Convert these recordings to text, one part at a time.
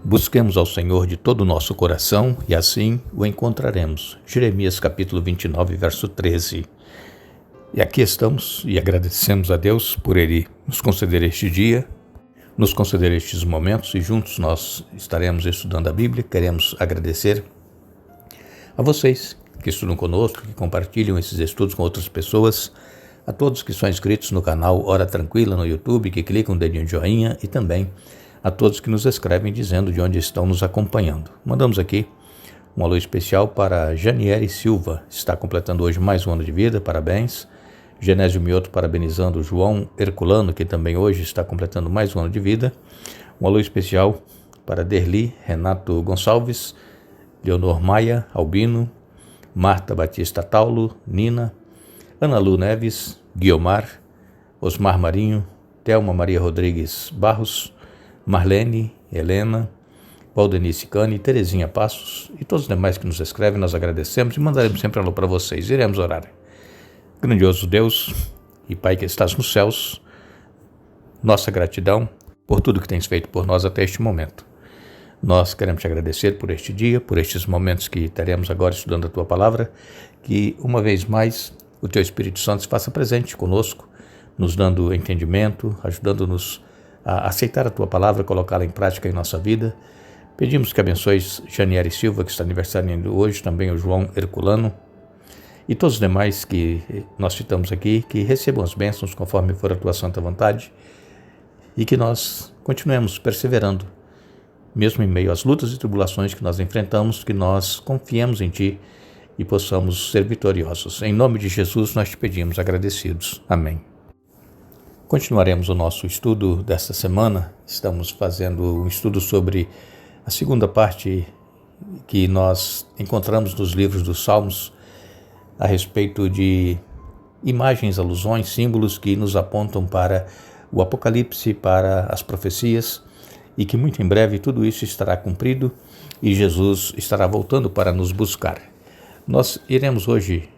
Busquemos ao Senhor de todo o nosso coração e assim o encontraremos. Jeremias capítulo 29, verso 13. E aqui estamos e agradecemos a Deus por Ele nos conceder este dia, nos conceder estes momentos e juntos nós estaremos estudando a Bíblia. Queremos agradecer a vocês que estudam conosco, que compartilham esses estudos com outras pessoas, a todos que são inscritos no canal Hora Tranquila no YouTube, que clicam o dedinho de joinha e também a todos que nos escrevem dizendo de onde estão nos acompanhando. Mandamos aqui um alô especial para Janiele Silva, está completando hoje mais um ano de vida, parabéns. Genésio Mioto parabenizando o João Herculano, que também hoje está completando mais um ano de vida. Um alô especial para Derli Renato Gonçalves, Leonor Maia Albino, Marta Batista Taulo, Nina, Ana Lu Neves, Guiomar, Osmar Marinho, Thelma Maria Rodrigues Barros, Marlene, Helena, Valdenice Cane, Terezinha Passos e todos os demais que nos escrevem, nós agradecemos e mandaremos sempre alô para vocês. Iremos orar. Grandioso Deus e Pai que estás nos céus, nossa gratidão por tudo que tens feito por nós até este momento. Nós queremos te agradecer por este dia, por estes momentos que teremos agora estudando a Tua Palavra, que uma vez mais o Teu Espírito Santo se faça presente conosco, nos dando entendimento, ajudando-nos a aceitar a Tua Palavra, colocá-la em prática em nossa vida. Pedimos que abençoes Janiele Silva, que está aniversariando hoje, também o João Herculano e todos os demais que nós citamos aqui, que recebam as bênçãos conforme for a Tua santa vontade e que nós continuemos perseverando, mesmo em meio às lutas e tribulações que nós enfrentamos, que nós confiemos em Ti e possamos ser vitoriosos. Em nome de Jesus nós te pedimos agradecidos. Amém. Continuaremos o nosso estudo desta semana. Estamos fazendo um estudo sobre a segunda parte que nós encontramos nos livros dos Salmos a respeito de imagens, alusões, símbolos que nos apontam para o Apocalipse, para as profecias e que muito em breve tudo isso estará cumprido e Jesus estará voltando para nos buscar. Nós iremos hoje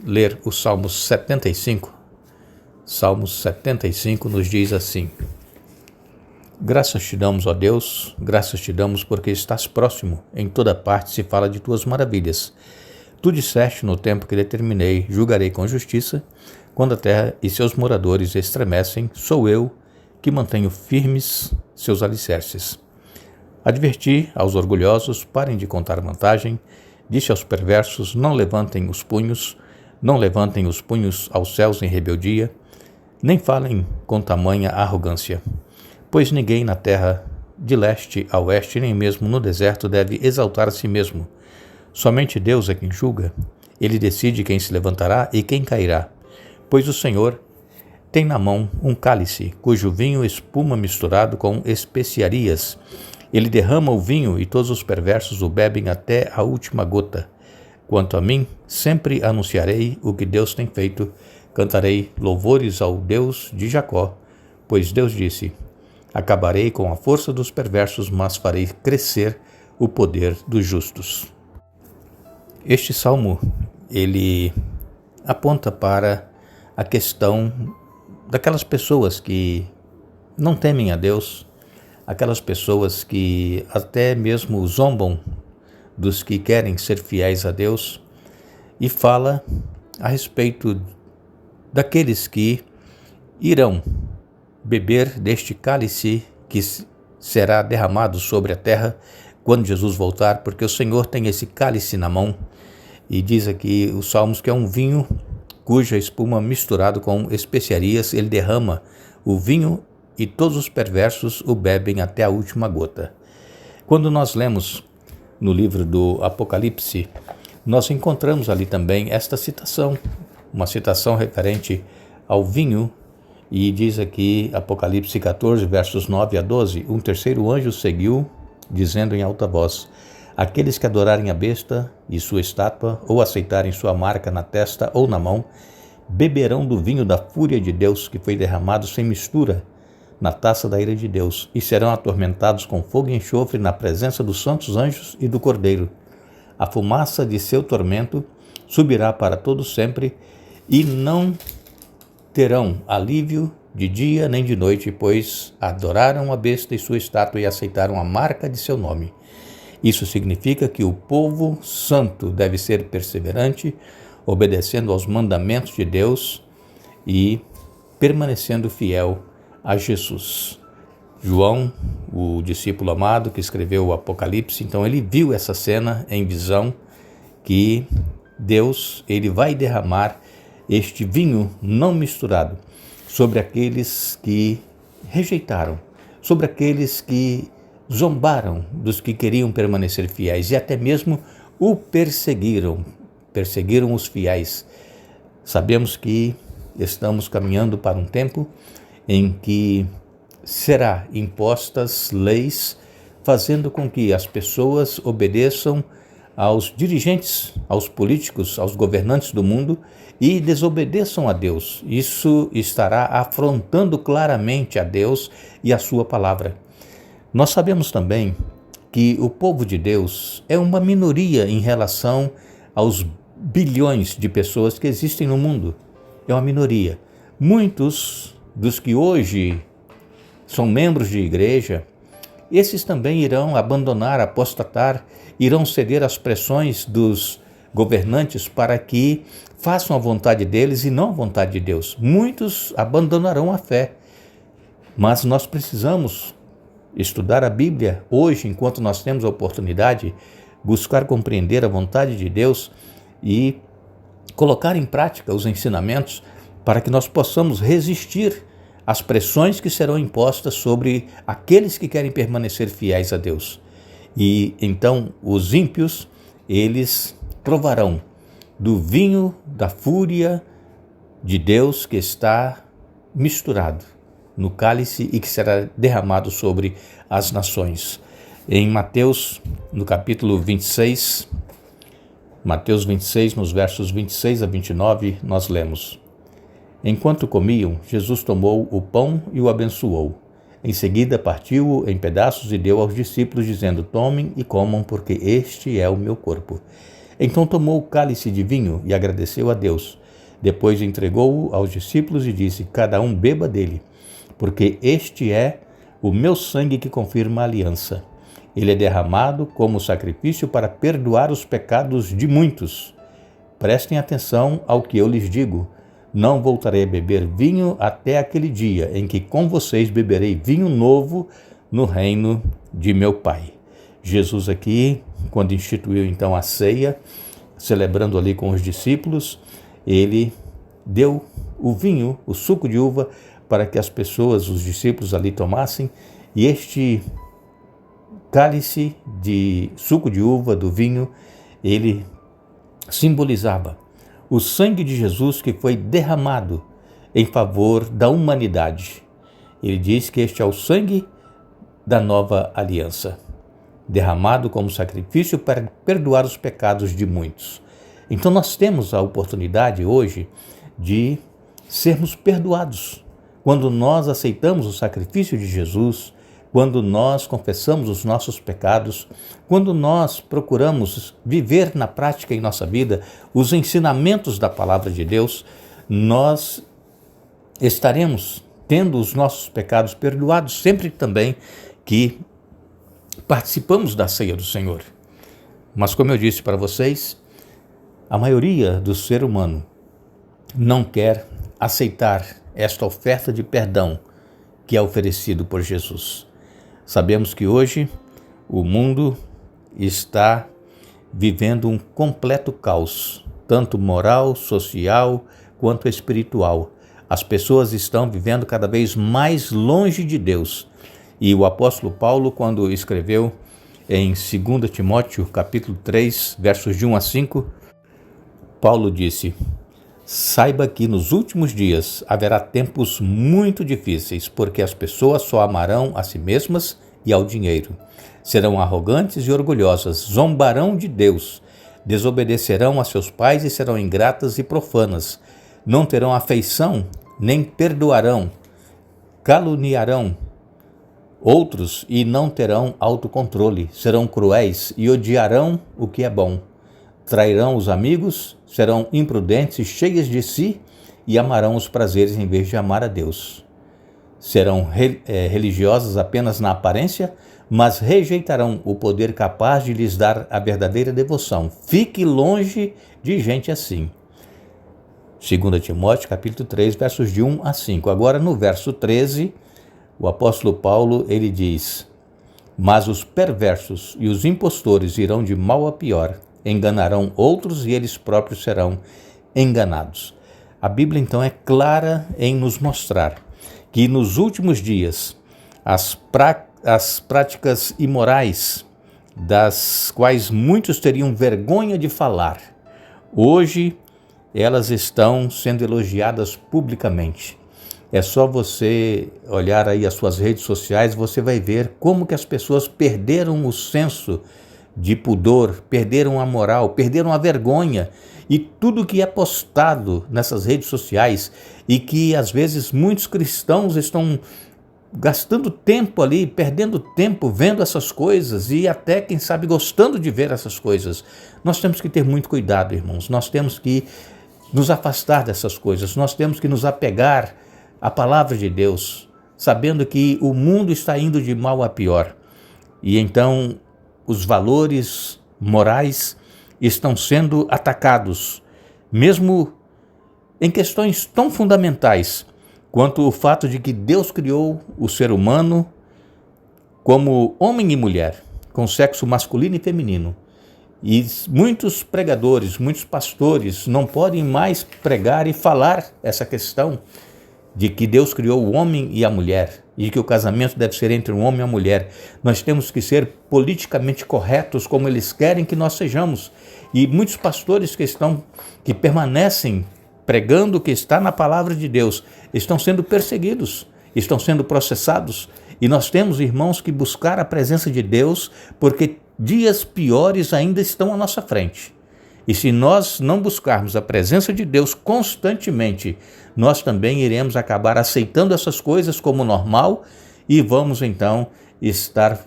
ler o Salmo 75. Salmo 75 nos diz assim: Graças te damos, ó Deus, graças te damos porque estás próximo, em toda parte se fala de tuas maravilhas. Tu disseste no tempo que determinei, julgarei com justiça, quando a terra e seus moradores estremecem, sou eu que mantenho firmes seus alicerces. Adverti aos orgulhosos, parem de contar vantagem, disse aos perversos, não levantem os punhos aos céus em rebeldia, nem falem com tamanha arrogância, pois ninguém na terra de leste a oeste, nem mesmo no deserto, deve exaltar a si mesmo. Somente Deus é quem julga, Ele decide quem se levantará e quem cairá, pois o Senhor tem na mão um cálice, cujo vinho espuma misturado com especiarias. Ele derrama o vinho e todos os perversos o bebem até a última gota. Quanto a mim, sempre anunciarei o que Deus tem feito, cantarei louvores ao Deus de Jacó, pois Deus disse, acabarei com a força dos perversos, mas farei crescer o poder dos justos. Este salmo, ele aponta para a questão daquelas pessoas que não temem a Deus, aquelas pessoas que até mesmo zombam dos que querem ser fiéis a Deus, e fala a respeito daqueles que irão beber deste cálice que será derramado sobre a terra quando Jesus voltar, porque o Senhor tem esse cálice na mão, e diz aqui os Salmos que é um vinho cuja espuma misturado com especiarias, ele derrama o vinho e todos os perversos o bebem até a última gota. Quando nós lemos no livro do Apocalipse, nós encontramos ali também esta citação, uma citação referente ao vinho, e diz aqui, Apocalipse 14, versos 9 a 12, um terceiro anjo seguiu, dizendo em alta voz, aqueles que adorarem a besta e sua estátua, ou aceitarem sua marca na testa ou na mão, beberão do vinho da fúria de Deus, que foi derramado sem mistura na taça da ira de Deus, e serão atormentados com fogo e enxofre na presença dos santos anjos e do Cordeiro. A fumaça de seu tormento subirá para todo sempre, e não terão alívio de dia nem de noite, pois adoraram a besta e sua estátua e aceitaram a marca de seu nome. Isso significa que o povo santo deve ser perseverante, obedecendo aos mandamentos de Deus e permanecendo fiel a Jesus. João, o discípulo amado que escreveu o Apocalipse, então ele viu essa cena em visão, que Deus ele vai derramar este vinho não misturado sobre aqueles que rejeitaram, sobre aqueles que zombaram dos que queriam permanecer fiéis e até mesmo o perseguiram os fiéis. Sabemos que estamos caminhando para um tempo em que será impostas leis fazendo com que as pessoas obedeçam aos dirigentes, aos políticos, aos governantes do mundo e desobedeçam a Deus. Isso estará afrontando claramente a Deus e a sua palavra. Nós sabemos também que o povo de Deus é uma minoria em relação aos bilhões de pessoas que existem no mundo. É uma minoria. Muitos dos que hoje são membros de igreja, esses também irão abandonar, apostatar, irão ceder às pressões dos governantes para que façam a vontade deles e não a vontade de Deus. Muitos abandonarão a fé, mas nós precisamos estudar a Bíblia hoje, enquanto nós temos a oportunidade, buscar compreender a vontade de Deus e colocar em prática os ensinamentos para que nós possamos resistir às pressões que serão impostas sobre aqueles que querem permanecer fiéis a Deus. E então os ímpios, eles provarão do vinho da fúria de Deus que está misturado no cálice e que será derramado sobre as nações. Em Mateus, no capítulo 26, Mateus 26, nos versos 26 a 29, nós lemos: Enquanto comiam, Jesus tomou o pão e o abençoou. Em seguida, partiu-o em pedaços e deu aos discípulos, dizendo: Tomem e comam, porque este é o meu corpo. Então tomou o cálice de vinho e agradeceu a Deus. Depois entregou-o aos discípulos e disse: Cada um beba dele, porque este é o meu sangue que confirma a aliança. Ele é derramado como sacrifício para perdoar os pecados de muitos. Prestem atenção ao que eu lhes digo. Não voltarei a beber vinho até aquele dia em que com vocês beberei vinho novo no reino de meu Pai. Jesus aqui, quando instituiu então a ceia, celebrando ali com os discípulos, ele deu o vinho, o suco de uva, para que as pessoas, os discípulos ali tomassem, e este cálice de suco de uva, do vinho, ele simbolizava o sangue de Jesus que foi derramado em favor da humanidade. Ele diz que este é o sangue da nova aliança, derramado como sacrifício para perdoar os pecados de muitos. Então nós temos a oportunidade hoje de sermos perdoados. Quando nós aceitamos o sacrifício de Jesus, quando nós confessamos os nossos pecados, quando nós procuramos viver na prática em nossa vida os ensinamentos da palavra de Deus, nós estaremos tendo os nossos pecados perdoados sempre também que participamos da ceia do Senhor. Mas como eu disse para vocês, a maioria do ser humano não quer aceitar esta oferta de perdão que é oferecido por Jesus. Sabemos que hoje o mundo está vivendo um completo caos, tanto moral, social, quanto espiritual. As pessoas estão vivendo cada vez mais longe de Deus. E o apóstolo Paulo, quando escreveu em 2 Timóteo, capítulo 3, versos de 1 a 5, Paulo disse: Saiba que nos últimos dias haverá tempos muito difíceis, porque as pessoas só amarão a si mesmas e ao dinheiro. Serão arrogantes e orgulhosas, zombarão de Deus, desobedecerão a seus pais e serão ingratas e profanas. Não terão afeição, nem perdoarão, caluniarão outros e não terão autocontrole. Serão cruéis e odiarão o que é bom. Trairão os amigos, serão imprudentes e cheias de si e amarão os prazeres em vez de amar a Deus. Serão religiosas apenas na aparência, mas rejeitarão o poder capaz de lhes dar a verdadeira devoção. Fique longe de gente assim. 2 Timóteo, capítulo 3, versos de 1 a 5. Agora, no verso 13, o apóstolo Paulo, ele diz: mas os perversos e os impostores irão de mal a pior, enganarão outros e eles próprios serão enganados. A Bíblia, então, é clara em nos mostrar que nos últimos dias as práticas imorais, das quais muitos teriam vergonha de falar, hoje elas estão sendo elogiadas publicamente. É só você olhar aí as suas redes sociais, você vai ver como que as pessoas perderam o senso de pudor, perderam a moral, perderam a vergonha. E tudo que é postado nessas redes sociais e que às vezes muitos cristãos estão gastando tempo ali, perdendo tempo vendo essas coisas e até, quem sabe, gostando de ver essas coisas. Nós temos que ter muito cuidado, irmãos. Nós temos que nos afastar dessas coisas. Nós temos que nos apegar à palavra de Deus, sabendo que o mundo está indo de mal a pior. E então os valores morais estão sendo atacados, mesmo em questões tão fundamentais quanto o fato de que Deus criou o ser humano como homem e mulher, com sexo masculino e feminino. E muitos pregadores, muitos pastores não podem mais pregar e falar essa questão de que Deus criou o homem e a mulher e que o casamento deve ser entre um homem e uma mulher. Nós temos que ser politicamente corretos como eles querem que nós sejamos. E muitos pastores que permanecem pregando o que está na palavra de Deus estão sendo perseguidos, estão sendo processados. E nós temos, irmãos, que buscar a presença de Deus, porque dias piores ainda estão à nossa frente. E se nós não buscarmos a presença de Deus constantemente, nós também iremos acabar aceitando essas coisas como normal e vamos então estar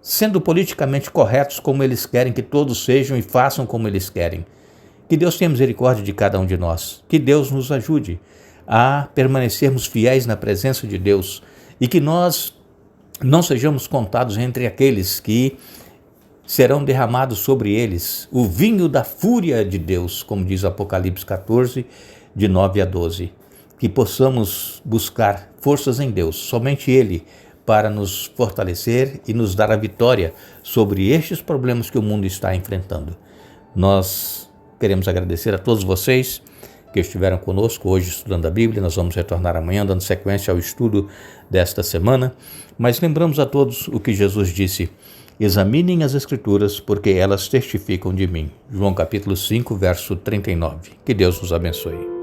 sendo politicamente corretos como eles querem que todos sejam e façam como eles querem. Que Deus tenha misericórdia de cada um de nós. Que Deus nos ajude a permanecermos fiéis na presença de Deus e que nós não sejamos contados entre aqueles que serão derramados sobre eles o vinho da fúria de Deus, como diz Apocalipse 14, de 9 a 12. Que possamos buscar forças em Deus, somente Ele, para nos fortalecer e nos dar a vitória sobre estes problemas que o mundo está enfrentando. Nós queremos agradecer a todos vocês que estiveram conosco hoje estudando a Bíblia. Nós vamos retornar amanhã dando sequência ao estudo desta semana, mas lembramos a todos o que Jesus disse: examinem as Escrituras, porque elas testificam de mim. João capítulo 5, verso 39. Que Deus nos abençoe.